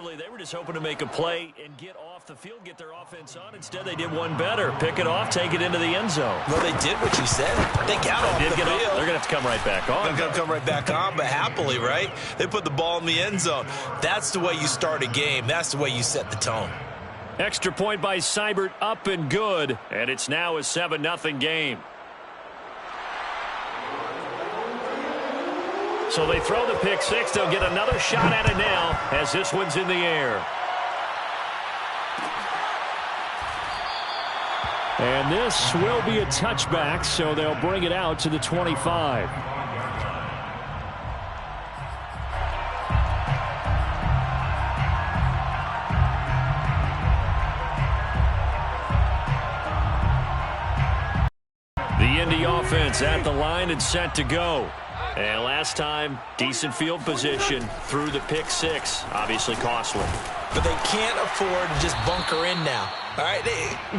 Defensively, they were just hoping to make a play and get off the field, get their offense on. Instead, they did one better. Pick it off, take it into the end zone. Well, they did what you said. They got off the field. They're going to have to come right back on. They're going to come right back on, but happily, right? They put the ball in the end zone. That's the way you start a game. That's the way you set the tone. Extra point by Seibert, up and good. And it's now a 7-0 game. So they throw the pick six. They'll get another shot at it now as this one's in the air. And this will be a touchback, so they'll bring it out to the 25. The Indy offense at the line and set to go. And last time, decent field position through the pick six. Obviously costly. But they can't afford to just bunker in now. All right,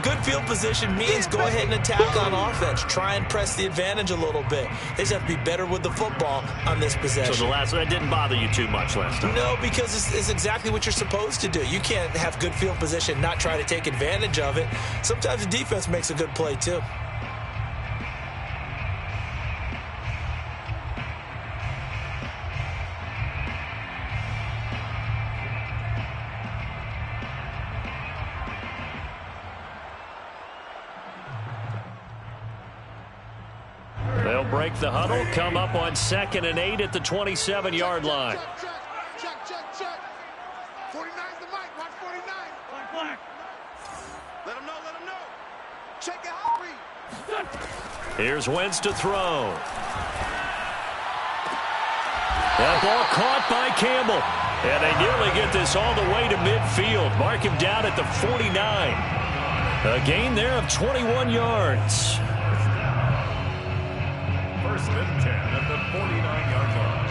good field position means go ahead and attack on offense. Try and press the advantage a little bit. They just have to be better with the football on this possession. So that didn't bother you too much last time? No, because it's exactly what you're supposed to do. You can't have good field position and not try to take advantage of it. Sometimes the defense makes a good play too. They'll break the huddle, come up on 2nd and 8 at the 27-yard line. Check. 49's the mic. Watch 49. Black. Let him know. Check it out. Here's Wentz to throw. That ball caught by Campbell. And they nearly get this all the way to midfield. Mark him down at the 49. A gain there of 21 yards. First and 10 at the 49-yard line.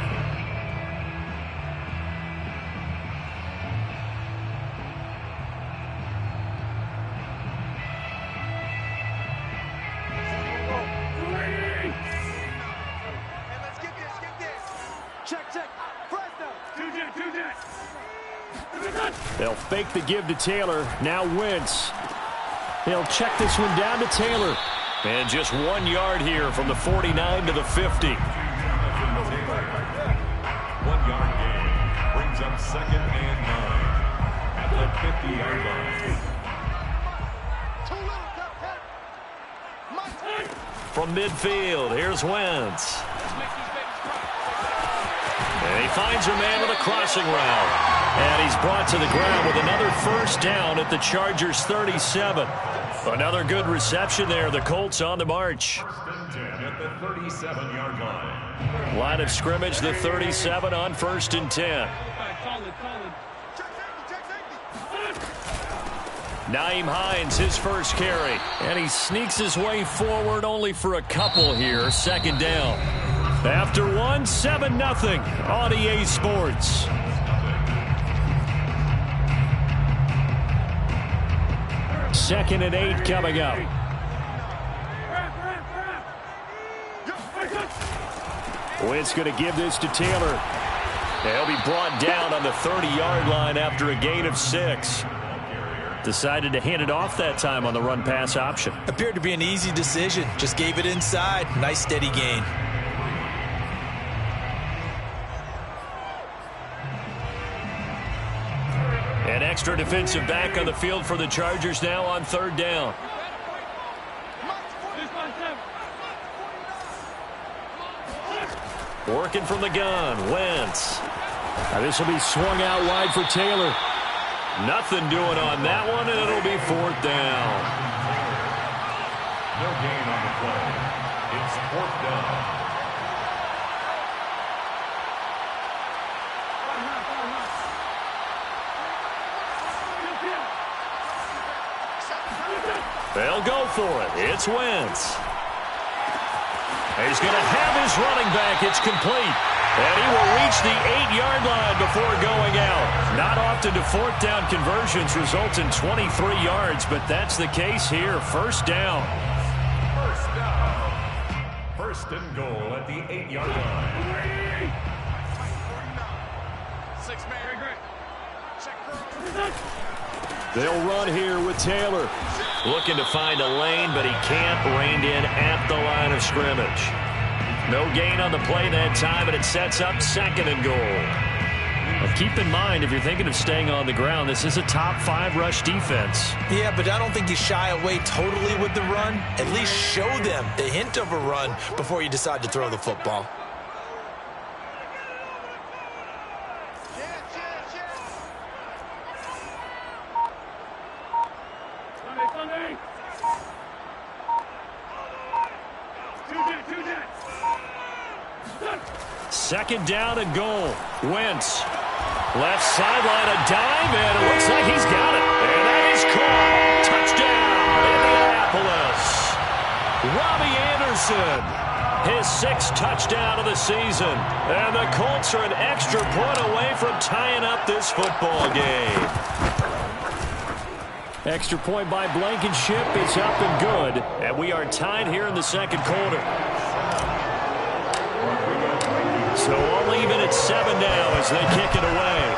Hey, let's get this. Check. Presto. They'll fake the give to Taylor. Now Wentz. He'll check this one down to Taylor. And just 1 yard here from the 49 to the 50. 1 yard gain brings up 2nd and 9 at the 50-yard line. From midfield, here's Wentz. And he finds a man with a crossing route. And he's brought to the ground with another first down at the Chargers' 37. Another good reception there. The Colts on the march. First and 10 at the 37-yard line. Line of scrimmage, the 37 on 1st and 10. Nyheim Hines, his first carry. And he sneaks his way forward only for a couple here. 2nd down. After one, 7-0 on EA Sports. Second and 8 coming up. Wentz going to give this to Taylor. He'll be brought down on the 30-yard line after a gain of 6. Decided to hand it off that time on the run-pass option. Appeared to be an easy decision. Just gave it inside. Nice steady gain. An extra defensive back on the field for the Chargers now on 3rd down. Working from the gun, Wentz. Now this will be swung out wide for Taylor. Nothing doing on that one, and it'll be 4th down. No gain on the play. It's 4th down. They'll go for it. It's Wentz. He's going to have his running back. It's complete. And he will reach the 8-yard line before going out. Not often do 4th down conversions result in 23 yards, but that's the case here. 1st down. First down. First and goal at the 8-yard line. 6-man. Check They'll run here with Taylor. Looking to find a lane, but he can't. Reined in at the line of scrimmage. No gain on the play that time, and it sets up 2nd and goal. Well, keep in mind, if you're thinking of staying on the ground, this is a top 5 rush defense. Yeah, but I don't think you shy away totally with the run. At least show them the hint of a run before you decide to throw the football. Second down and goal. Wentz. Left sideline, a dive, and it looks like he's got it. And that is caught. Touchdown, Indianapolis. Robbie Anderson. His 6th touchdown of the season. And the Colts are an extra point away from tying up this football game. Extra point by Blankenship is up and good. And we are tied here in the 2nd quarter. So all even at 7 now as they kick it away.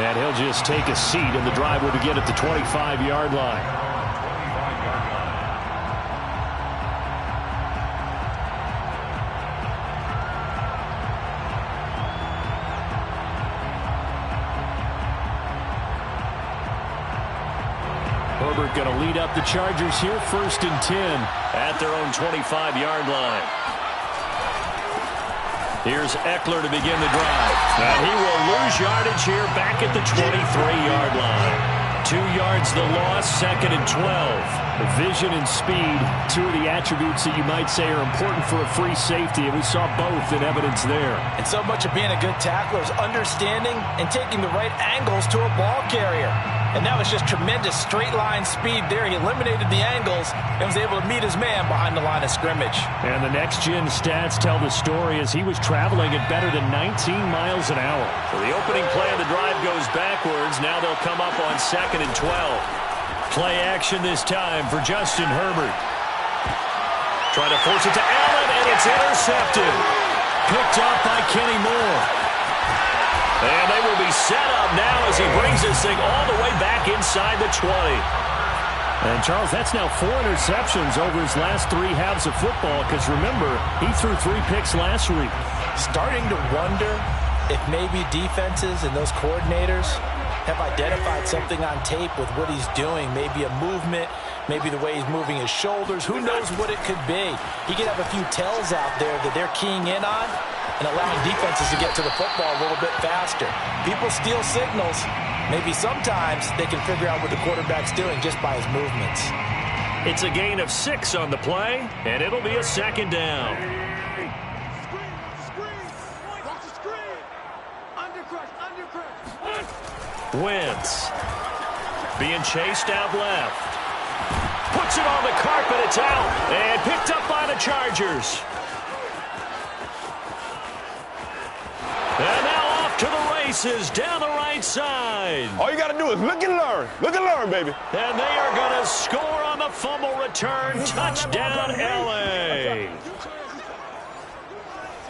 And he'll just take a seat, and the drive will begin at the 25-yard line. Herbert going to lead up the Chargers here, 1st and 10 at their own 25-yard line. Here's Eckler to begin the drive. And he will lose yardage here back at the 23-yard line. 2 yards the loss, 2nd and 12. Vision and speed, 2 of the attributes that you might say are important for a free safety, and we saw both in evidence there. And so much of being a good tackler is understanding and taking the right angles to a ball carrier. And that was just tremendous straight-line speed there. He eliminated the angles and was able to meet his man behind the line of scrimmage. And the next-gen stats tell the story as he was traveling at better than 19 miles an hour. So the opening play of the drive goes backwards. Now they'll come up on 2nd and 12. Play action this time for Justin Herbert. Trying to force it to Allen, and it's intercepted. Picked up by Kenny Moore. And they will be set up now as he brings this thing all the way back inside the 20. And, Charles, that's now 4 interceptions over his last 3 halves of football because, remember, he threw 3 picks last week. Starting to wonder if maybe defenses and those coordinators have identified something on tape with what he's doing. Maybe a movement, maybe the way he's moving his shoulders. Who knows what it could be? He could have a few tells out there that they're keying in on and allowing defenses to get to the football a little bit faster. People steal signals. Maybe sometimes they can figure out what the quarterback's doing just by his movements. It's a gain of 6 on the play, and it'll be a 2nd down. Wentz being chased out left. Puts it on the carpet, it's out, and picked up by the Chargers. And now off to the races down the right side. All you got to do is look and learn. Look and learn, baby. And they are going to score on the fumble return. Touchdown, L.A.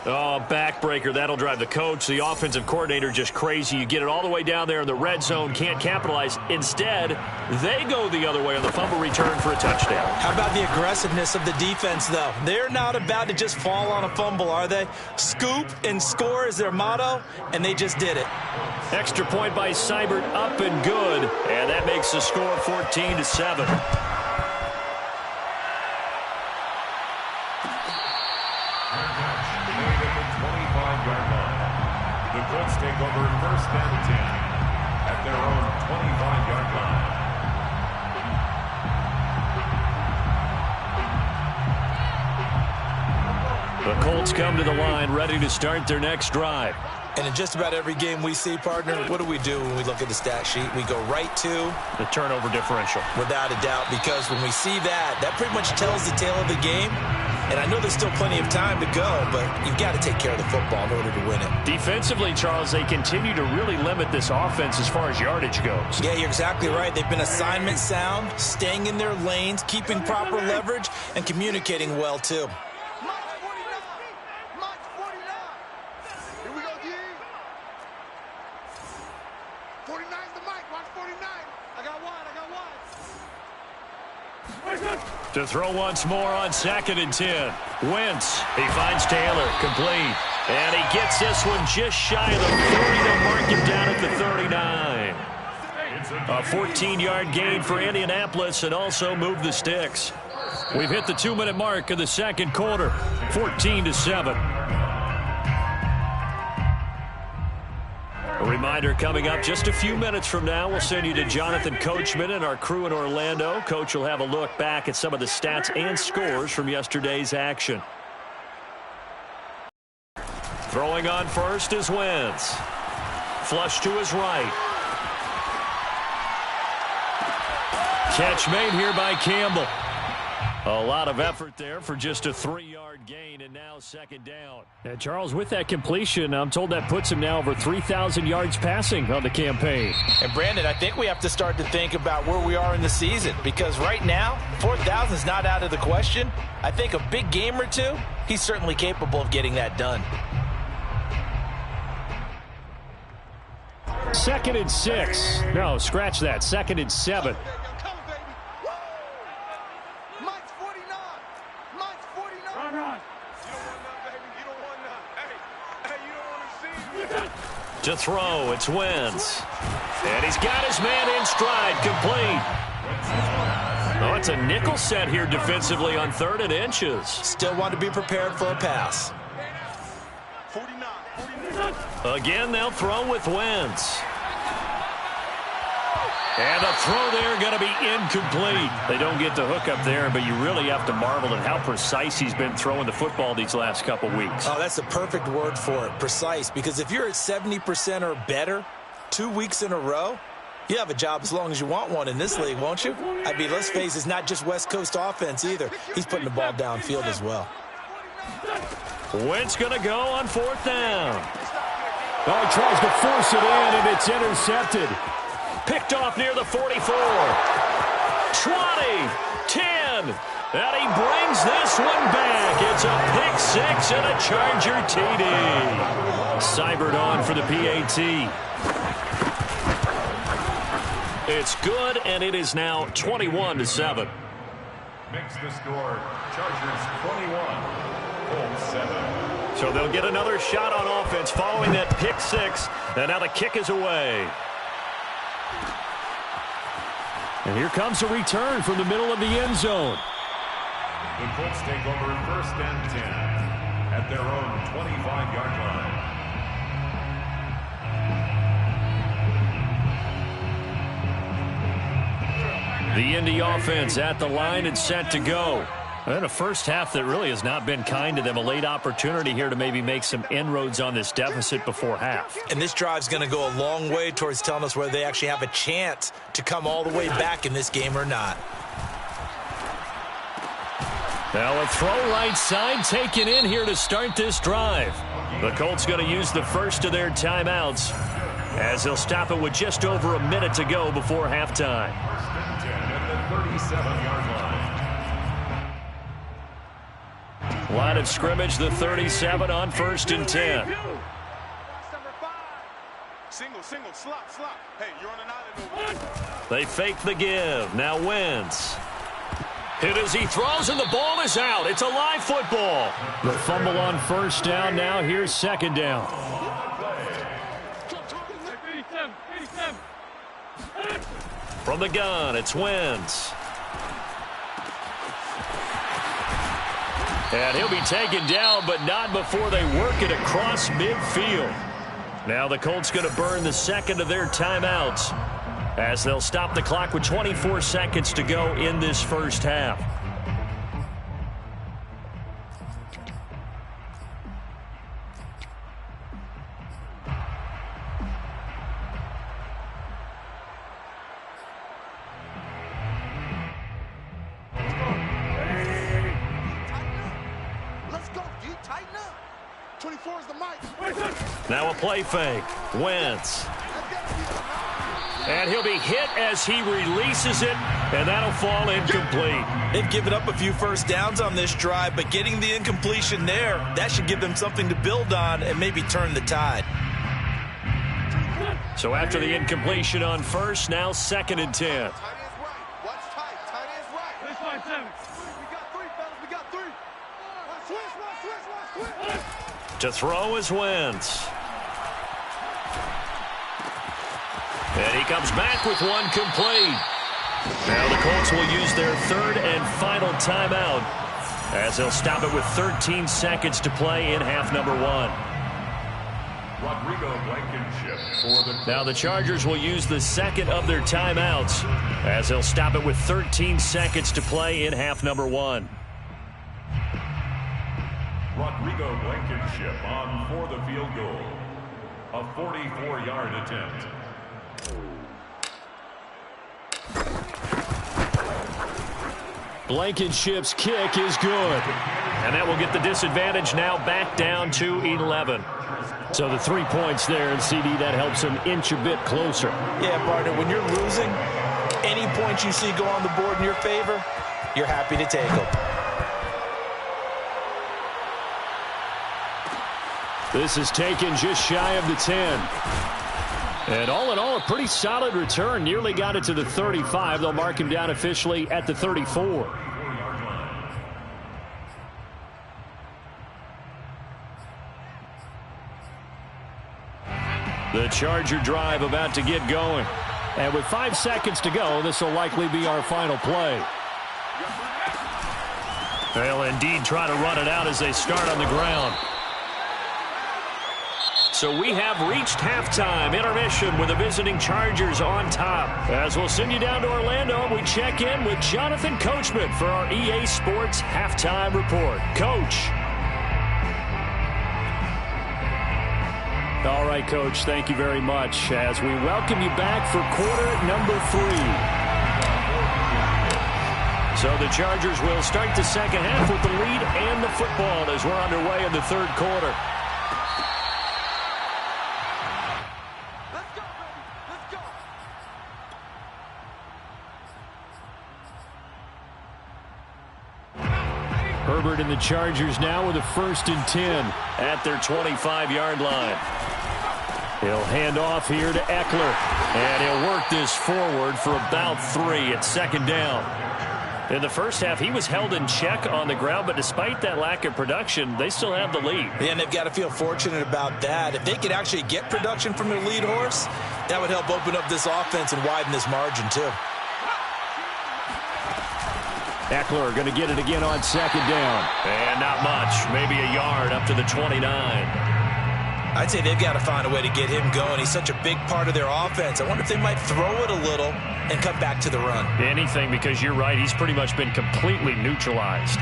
Oh, backbreaker. That'll drive the coach, the offensive coordinator, just crazy. You get it all the way down there in the red zone, can't capitalize. Instead, they go the other way on the fumble return for a touchdown. How about the aggressiveness of the defense, though? They're not about to just fall on a fumble, are they? Scoop and score is their motto, and they just did it. Extra point by Seibert, up and good. And that makes the score 14-7. The Colts take over 1st and 10 at their own 25-yard line. The Colts come to the line ready to start their next drive. And in just about every game we see, partner, what do we do when we look at the stat sheet? We go right to the turnover differential. Without a doubt, because when we see that, that pretty much tells the tale of the game. And I know there's still plenty of time to go, but you've got to take care of the football in order to win it. Defensively, Charles, they continue to really limit this offense as far as yardage goes. Yeah, you're exactly right. They've been assignment sound, staying in their lanes, keeping proper leverage, and communicating well, too. To throw once more on 2nd and 10. Wentz. He finds Taylor. Complete. And he gets this one just shy of the 30 to mark him down at the 39. A 14-yard gain for Indianapolis and also move the sticks. We've hit the 2-minute mark of the second quarter. 14-7. A reminder coming up just a few minutes from now. We'll send you to Jonathan Coachman and our crew in Orlando. Coach will have a look back at some of the stats and scores from yesterday's action. Throwing on first is Wentz. Flush to his right. Catch made here by Campbell. A lot of effort there for just a 3-yard gain, and now 2nd down. And Charles, with that completion, I'm told that puts him now over 3,000 yards passing on the campaign. And Brandon, I think we have to start to think about where we are in the season, because right now, 4,000 is not out of the question. I think a big game or two, he's certainly capable of getting that done. 2nd and 6. No, scratch that. 2nd and 7. To throw, it's Wentz. And he's got his man in stride, complete. Oh, it's a nickel set here defensively on 3rd and inches. Still want to be prepared for a pass. 49. Again, they'll throw with Wentz. And the throw there going to be incomplete. They don't get the hook up there, but you really have to marvel at how precise he's been throwing the football these last couple weeks. Oh, that's the perfect word for it, precise, because if you're at 70% or better 2 weeks in a row, you have a job as long as you want one in this league, won't you? I mean, let's face it, it's not just West Coast offense either. He's putting the ball downfield as well. Wentz going to go on 4th down. Oh, he tries to force it in, and it's intercepted. Picked off near the 44. 20, 10, and he brings this one back. It's a pick 6 and a Charger TD. Cybert on for the PAT. It's good, and it is now 21-7. Makes the score Chargers 21, Colts 7. So they'll get another shot on offense following that pick 6, and now the kick is away. And here comes a return from the middle of the end zone. The Colts take over 1st and 10 at their own 25-yard line. The Indy offense at the line and set to go. And a first half that really has not been kind to them. A late opportunity here to maybe make some inroads on this deficit before half. And this drive's going to go a long way towards telling us whether they actually have a chance to come all the way back in this game or not. Now a throw right side taken in here to start this drive. The Colts going to use the first of their timeouts as they'll stop it with just over a minute to go before halftime. 1st and 10 at the 37-yard line. Line of scrimmage, the 37 on 1st and 10. Single, slot. Hey, you're on an island. They fake the give. Now Wentz. Hit as he throws, and the ball is out. It's a live football. The fumble on 1st down. Now here's 2nd down. From the gun, it's Wentz. And he'll be taken down, but not before they work it across midfield. Now the Colts going to burn the 2nd of their timeouts as they'll stop the clock with 24 seconds to go in this first half. Now a play fake. Wentz. And he'll be hit as he releases it, and that'll fall incomplete. They've given up a few first downs on this drive, but getting the incompletion there, that should give them something to build on and maybe turn the tide. So after the incompletion on 1st, now 2nd and 10. To throw is Wentz. And he comes back with one complete. Now the Colts will use their third and final timeout as they'll stop it with 13 seconds to play in half number one. Now the Chargers will use the second of their timeouts as they'll stop it with 13 seconds to play in half number one. Rodrigo Blankenship on for the field goal. A 44-yard attempt. Blankenship's kick is good. And that will get the disadvantage now back down to 11. So the 3 points there, and CD, that helps him inch a bit closer. Yeah, partner, when you're losing, any points you see go on the board in your favor, you're happy to take them. This is taken just shy of the 10. And all in all, a pretty solid return. Nearly got it to the 35. They'll mark him down officially at the 34. The Charger drive about to get going. And with 5 seconds to go, this will likely be our final play. They'll indeed try to run it out as they start on the ground. So we have reached halftime. Intermission with the visiting Chargers on top. As we'll send you down to Orlando, we check in with Jonathan Coachman for our EA Sports Halftime Report. Coach. All right, Coach, thank you very much as we welcome you back for quarter number 3. So the Chargers will start the second half with the lead and the football as we're underway in the third quarter. Herbert and the Chargers now with a 1st and 10 at their 25-yard line. He'll hand off here to Eckler, and he'll work this forward for about 3 at second down. In the first half, he was held in check on the ground, but despite that lack of production, they still have the lead. Yeah, and they've got to feel fortunate about that. If they could actually get production from their lead horse, that would help open up this offense and widen this margin, too. Eckler going to get it again on second down. And not much, maybe a yard up to the 29. I'd say they've got to find a way to get him going. He's such a big part of their offense. I wonder if they might throw it a little and come back to the run. Anything, because you're right, he's pretty much been completely neutralized.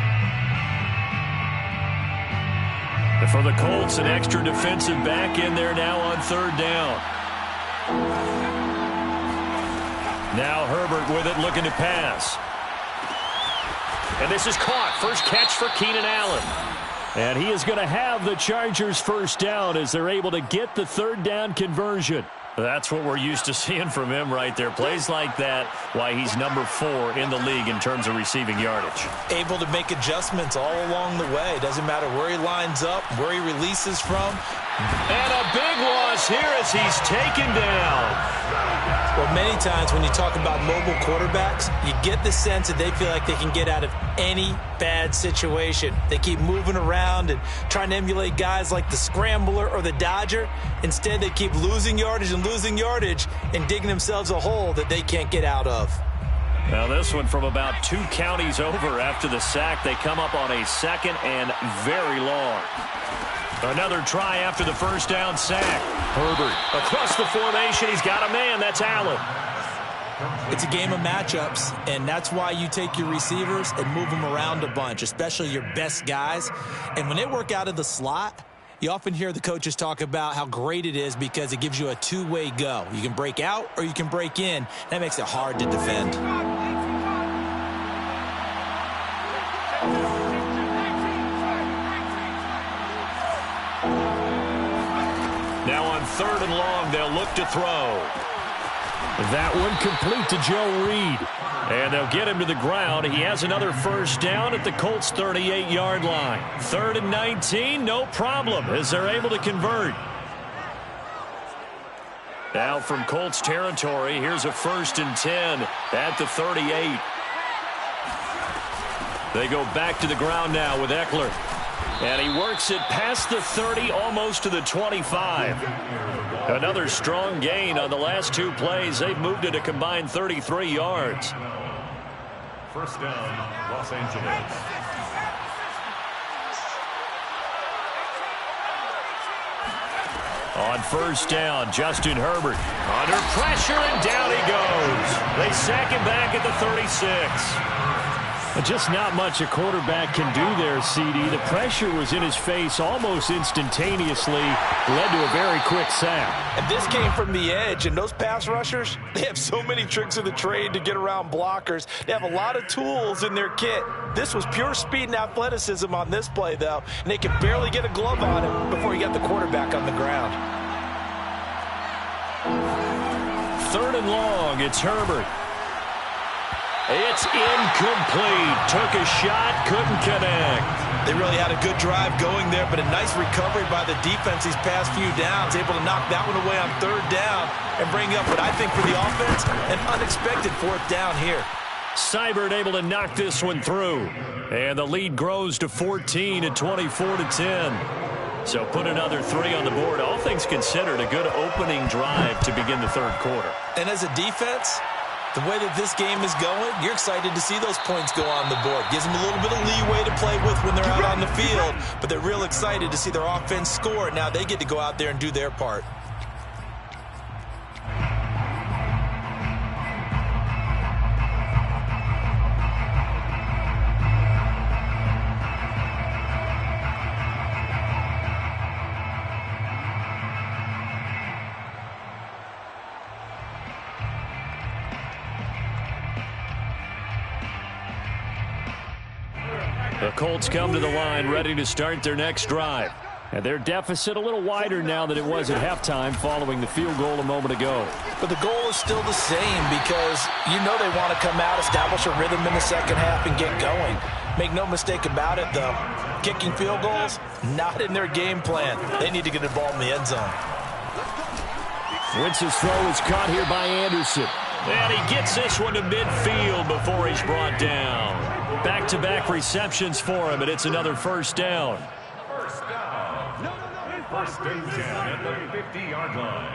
And for the Colts, an extra defensive back in there now on third down. Now Herbert with it, looking to pass. And this is caught. First catch for Keenan Allen. And he is going to have the Chargers first down as they're able to get the third down conversion. That's what we're used to seeing from him right there. Plays like that, why he's number 4 in the league in terms of receiving yardage. Able to make adjustments all along the way. Doesn't matter where he lines up, where he releases from. And a big loss here as he's taken down. Well, many times when you talk about mobile quarterbacks, you get the sense that they feel like they can get out of any bad situation. They keep moving around and trying to emulate guys like the Scrambler or the Dodger. Instead, they keep losing yardage and digging themselves a hole that they can't get out of. Now this one from about 2 counties over after the sack. They come up on a 2nd and very long. Another try after the first down sack. Herbert across the formation. He's got a man. That's Allen. It's a game of matchups, and that's why you take your receivers and move them around a bunch, especially your best guys. And when they work out of the slot, you often hear the coaches talk about how great it is because it gives you a two-way go. You can break out or you can break in. That makes it hard to defend. Now on 3rd and long, they'll look to throw. That one complete to Joe Reed. And they'll get him to the ground. He has another first down at the Colts' 38-yard line. 3rd and 19, no problem, as they're able to convert. Now from Colts territory, here's a 1st and 10 at the 38. They go back to the ground now with Eckler. And he works it past the 30, almost to the 25. Another strong gain on the last two plays. They've moved it a combined 33 yards. First down, Los Angeles. On first down, Justin Herbert under pressure, and down he goes. They sack him back at the 36. Just not much a quarterback can do there, CD. The pressure was in his face almost instantaneously, led to a very quick sack. And this came from the edge, and those pass rushers, they have so many tricks of the trade to get around blockers. They have a lot of tools in their kit. This was pure speed and athleticism on this play, though, and they could barely get a glove on him before he got the quarterback on the ground. Third and long, it's Herbert. It's incomplete. Took a shot, couldn't connect. They really had a good drive going there, but a nice recovery by the defense these past few downs. Able to knock that one away on third down and bring up what I think for the offense, an unexpected fourth down here. Seibert able to knock this one through. And the lead grows to 14 at 24-10. So put another 3 on the board. All things considered, a good opening drive to begin the third quarter. And as a defense, the way that this game is going, you're excited to see those points go on the board. Gives them a little bit of leeway to play with when they're out on the field, but they're real excited to see their offense score. Now they get to go out there and do their part. The Colts come to the line ready to start their next drive. And their deficit a little wider now than it was at halftime following the field goal a moment ago. But the goal is still the same because you know they want to come out, establish a rhythm in the second half, and get going. Make no mistake about it, though. Kicking field goals, not in their game plan. They need to get the ball in the end zone. Wentz's throw is caught here by Anderson. And he gets this one to midfield before he's brought down. Back-to-back receptions for him, and it's another first down. First down. First and 10 at the 50-yard line.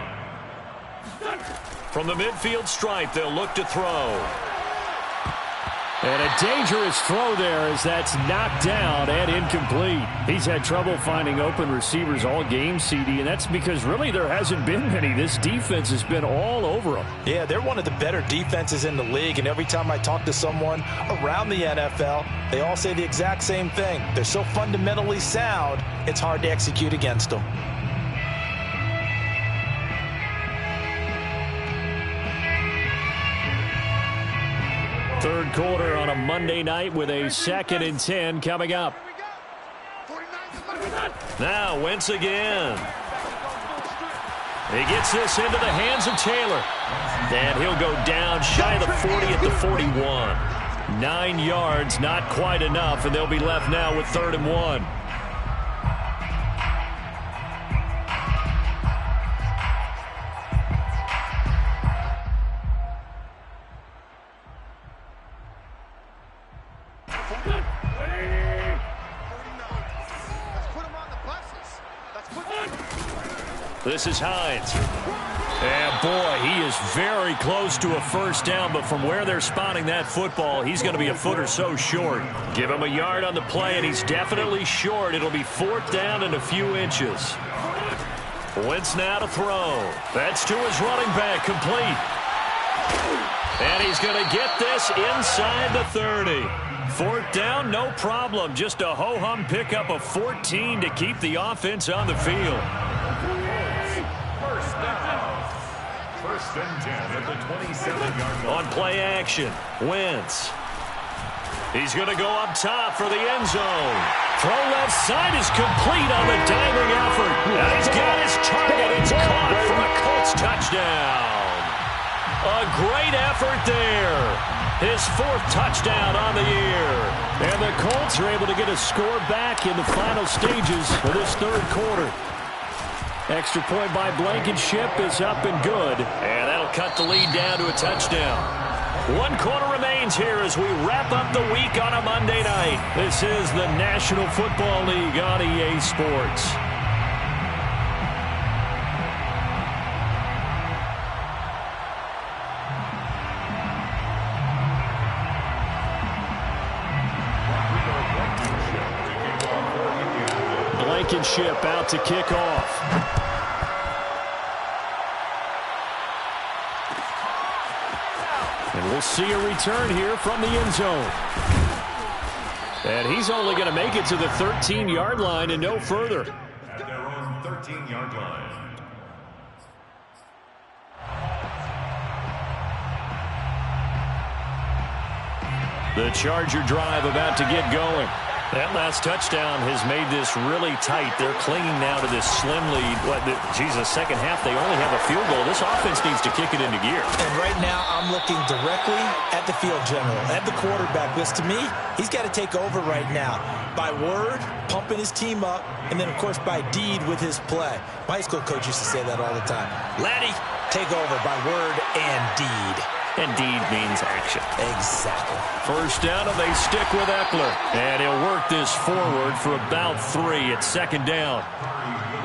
From the midfield stripe, they'll look to throw. And a dangerous throw there as that's knocked down and incomplete. He's had trouble finding open receivers all game, CD, and that's because really there hasn't been many. This defense has been all over them. Yeah, they're one of the better defenses in the league, and every time I talk to someone around the NFL, they all say the exact same thing. They're so fundamentally sound, it's hard to execute against them. Third quarter on a Monday night with a 2nd and 10 coming up. Now Wentz again. He gets this into the hands of Taylor. And he'll go down shy of the 40 at the 41. 9 yards, not quite enough, and they'll be left now with 3rd and 1. This is Hines. And boy, he is very close to a first down, but from where they're spotting that football, he's going to be a foot or so short. Give him a yard on the play, and he's definitely short. It'll be 4th down and a few inches. Wentz now to throw. That's to his running back, complete. And he's going to get this inside the 30. 4th down, no problem. Just a ho-hum pickup of 14 to keep the offense on the field. First and 10 at the 27-yard line. On play action, Wentz. He's going to go up top for the end zone. Throw left side is complete on the diving effort. And he's got his target. It's caught for a Colts touchdown. A great effort there. His 4th touchdown on the year. And the Colts are able to get a score back in the final stages of this third quarter. Extra point by Blankenship is up and good. And that'll cut the lead down to a touchdown. 1 quarter remaining. gains here as we wrap up the week on a Monday night. This is the National Football League on EA Sports. Blankenship out to kick off. And we'll see a return here from the end zone. And he's only going to make it to the 13-yard line and no further. At their own 13-yard line. The Charger drive about to get going. That last touchdown has made this really tight. They're clinging now to this slim lead. Second half, they only have a field goal. This offense needs to kick it into gear. And right now, I'm looking directly at the field general, at the quarterback. Because to me, he's got to take over right now. By word, pumping his team up, and then, of course, by deed with his play. My high school coach used to say that all the time. Laddie, take over by word and deed. And deed means action. Exactly. First down, and they stick with Eckler. And he'll work this forward for about 3 at second down.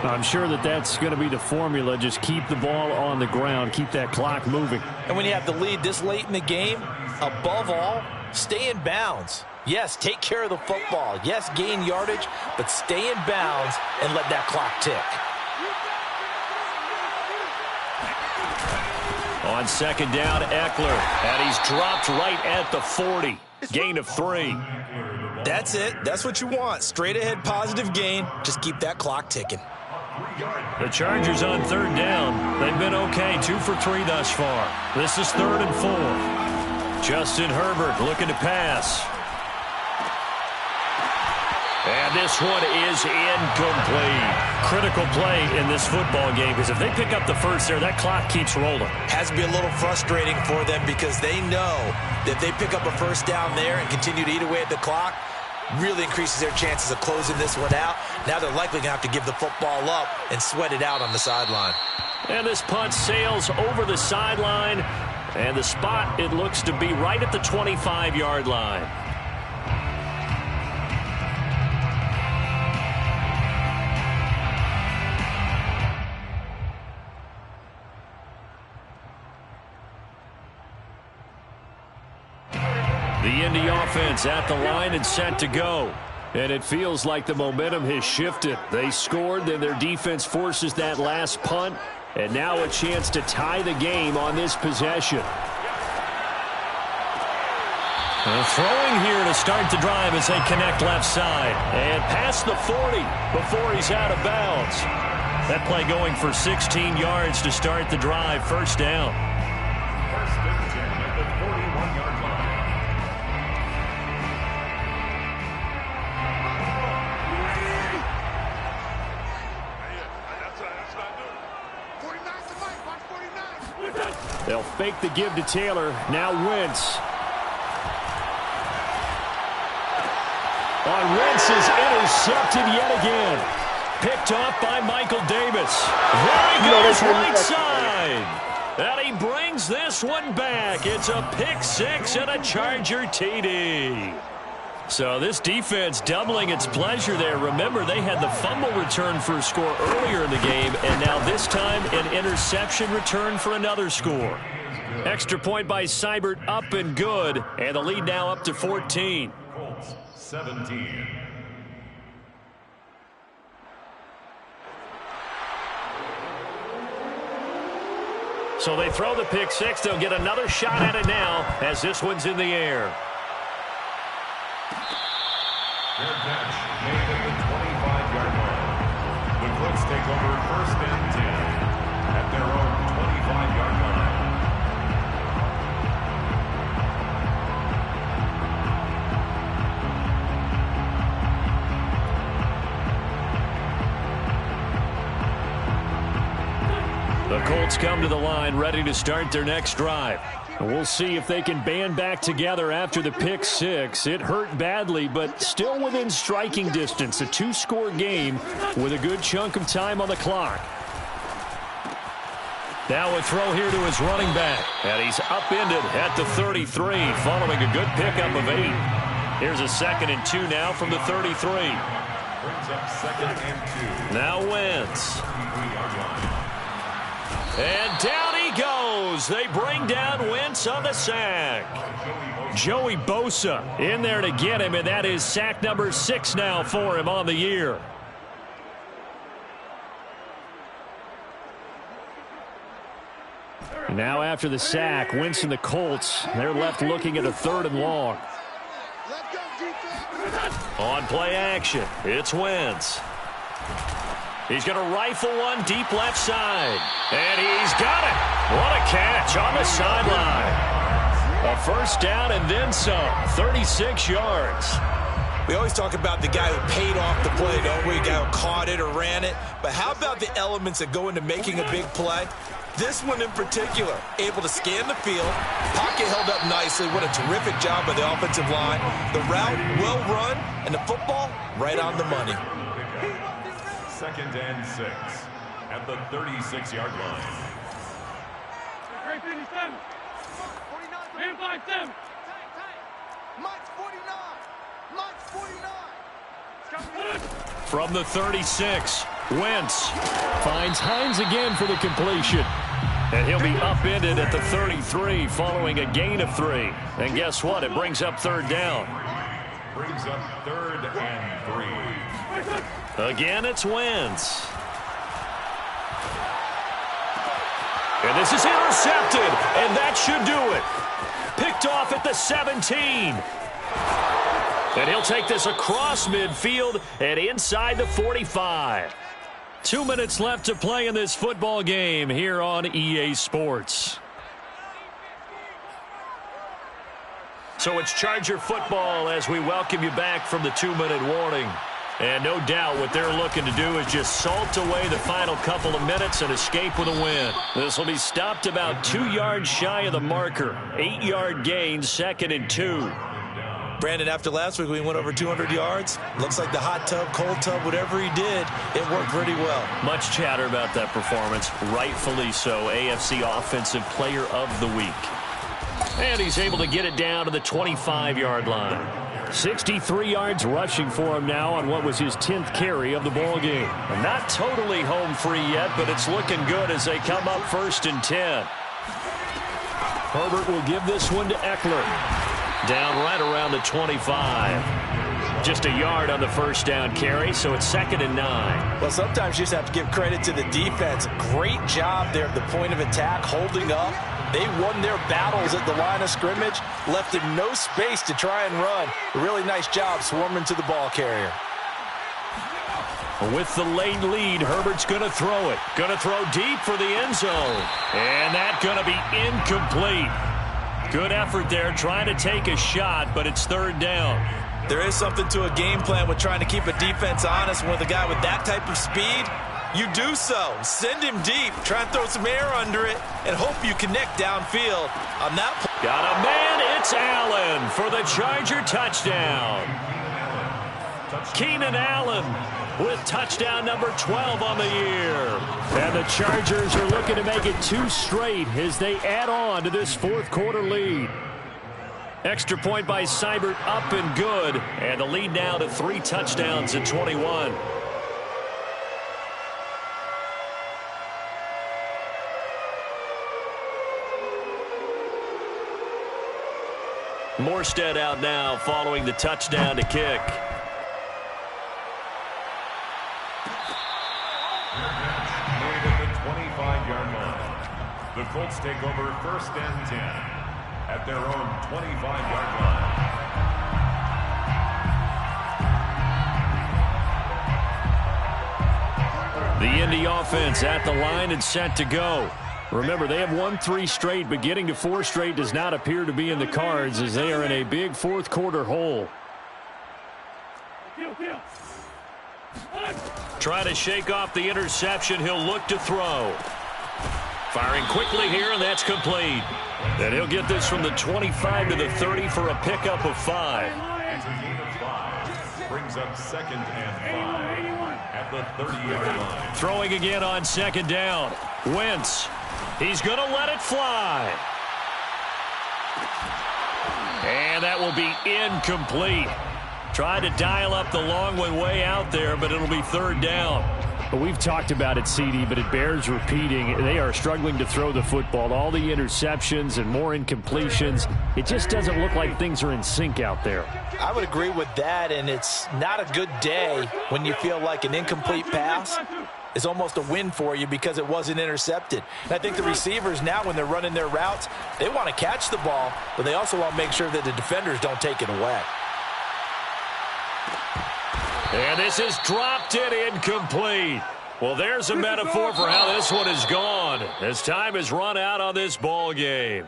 I'm sure that's going to be the formula. Just keep the ball on the ground. Keep that clock moving. And when you have the lead this late in the game, above all, stay in bounds. Yes, take care of the football. Yes, gain yardage, but stay in bounds and let that clock tick. On second down, Eckler. And he's dropped right at the 40. Gain of 3. That's it. That's what you want. Straight ahead positive gain. Just keep that clock ticking. The Chargers on third down. They've been okay. 2 for 3 thus far. This is 3rd and 4. Justin Herbert looking to pass. And this one is incomplete. Critical play in this football game, because if they pick up the first there, that clock keeps rolling. Has to be a little frustrating for them because they know that if they pick up a first down there and continue to eat away at the clock, really increases their chances of closing this one out. Now they're likely going to have to give the football up and sweat it out on the sideline. And this punt sails over the sideline. And the spot, it looks to be right at the 25-yard line. The Indy offense at the line and set to go. And it feels like the momentum has shifted. They scored, then their defense forces that last punt. And now a chance to tie the game on this possession. Throwing here to start the drive as they connect left side. And past the 40 before he's out of bounds. That play going for 16 yards to start the drive. First down. First and 10 at the 41-yard line. They'll fake the give to Taylor. Now Wentz. Wentz is intercepted yet again. Picked off by Michael Davis. There he goes right side. And he brings this one back. It's a pick 6 and a Charger TD. So this defense doubling its pleasure there. Remember, they had the fumble return for a score earlier in the game, and now this time an interception return for another score. Extra point by Seibert, up and good, and the lead now up to 14. Colts 17. So they throw the pick 6. They'll get another shot at it now as this one's in the air. Fair catch made at the 25-yard line. The Colts take over 1st and 10 at their own 25-yard line. The Colts come to the line ready to start their next drive. And we'll see if they can band back together after the pick 6. It hurt badly, but still within striking distance. A 2-score game with a good chunk of time on the clock. Now a throw here to his running back. And he's upended at the 33 following a good pickup of 8. Here's a 2nd and 2 now from the 33. Brings up 2nd and 2. Now Wentz. And down he goes. They bring down Wentz on the sack. Joey Bosa in there to get him, and that is sack number 6 now for him on the year. Now after the sack, Wentz and the Colts, they're left looking at a 3rd and long. On play action, it's Wentz. He's going to rifle one deep left side. And he's got it. What a catch on the sideline. A first down and then some. 36 yards. We always talk about the guy who paid off the play, don't we? The guy who caught it or ran it. But how about the elements that go into making a big play? This one in particular, able to scan the field, pocket held up nicely. What a terrific job by the offensive line. The route, well run, and the football, right on the money. 2nd and 6 at the 36-yard line. Great finish them. 49. Invite them. Mike's 49. Mike's 49. From the 36, Wentz finds Hines again for the completion. And he'll be upended at the 33 following a gain of 3. And guess what? It brings up 3rd down. Brings up 3rd and 3. Again, it's Wentz. And this is intercepted, and that should do it. Picked off at the 17. And he'll take this across midfield and inside the 45. 2 minutes left to play in this football game here on EA Sports. So it's Charger football as we welcome you back from the 2-minute warning. And no doubt what they're looking to do is just salt away the final couple of minutes and escape with a win. This will be stopped about 2 yards shy of the marker. 8-yard gain, 2nd and 2. Brandon, after last week we went over 200 yards. Looks like the hot tub, cold tub, whatever he did, it worked pretty well. Much chatter about that performance. Rightfully so. AFC Offensive Player of the Week. And he's able to get it down to the 25-yard line. 63 yards rushing for him now on what was his 10th carry of the ball game. And not totally home free yet, but it's looking good as they come up 1st and 10. Herbert will give this one to Eckler. Down right around the 25. Just a yard on the first down carry, so it's 2nd and 9. Well, sometimes you just have to give credit to the defense. Great job there at the point of attack, holding up. They won their battles at the line of scrimmage, left him no space to try and run. A really nice job swarming to the ball carrier. With the late lead, Herbert's going to throw it. Going to throw deep for the end zone. And that's going to be incomplete. Good effort there, trying to take a shot, but it's 3rd down. There is something to a game plan with trying to keep a defense honest. With a guy with that type of speed, you do so. Send him deep, try and throw some air under it, and hope you connect downfield on that play. Got a man, it's Allen for the Charger touchdown. Keenan Allen with touchdown number 12 on the year. And the Chargers are looking to make it 2 straight as they add on to this 4th quarter lead. Extra point by Seibert up and good. And the lead now to 3 touchdowns at 21. Morstead out now following the touchdown to kick. The Colts take over 1st and 10 at their own 25-yard line. The Indy offense at the line and set to go. Remember, they have won 3 straight, but getting to 4 straight does not appear to be in the cards as they are in a big 4th quarter hole. Trying to shake off the interception. He'll look to throw. Firing quickly here, and that's complete. And he'll get this from the 25 to the 30 for a pickup of 5. And a gain of 5 brings up 2nd and 5 at the 30-yard line. Throwing again on 2nd down. Wentz He's going to let it fly. And that will be incomplete. Tried to dial up the long one way out there, but it'll be third down. But we've talked about it, CD, but it bears repeating. They are struggling to throw the football. All the interceptions and more incompletions. It just doesn't look like things are in sync out there. I would agree with that, and it's not a good day when you feel like an incomplete pass is almost a win for you because it wasn't intercepted. And I think the receivers now, when they're running their routes, they want to catch the ball, but they also want to make sure that the defenders don't take it away. And this is dropped in incomplete. Well, there's a metaphor for how this one is gone as time has run out on this ball game.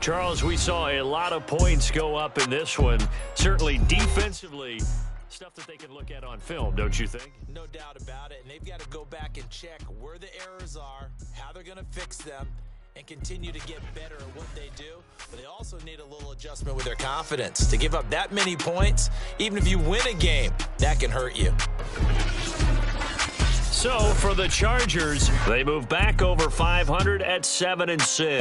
Charles, we saw a lot of points go up in this one. Certainly defensively, stuff that they can look at on film, don't you think? No doubt about it. And they've got to go back and check where the errors are, how they're going to fix them, and continue to get better at what they do. But they also need a little adjustment with their confidence. To give up that many points, even if you win a game, that can hurt you. So for the Chargers, they move back over 500 at 7-6.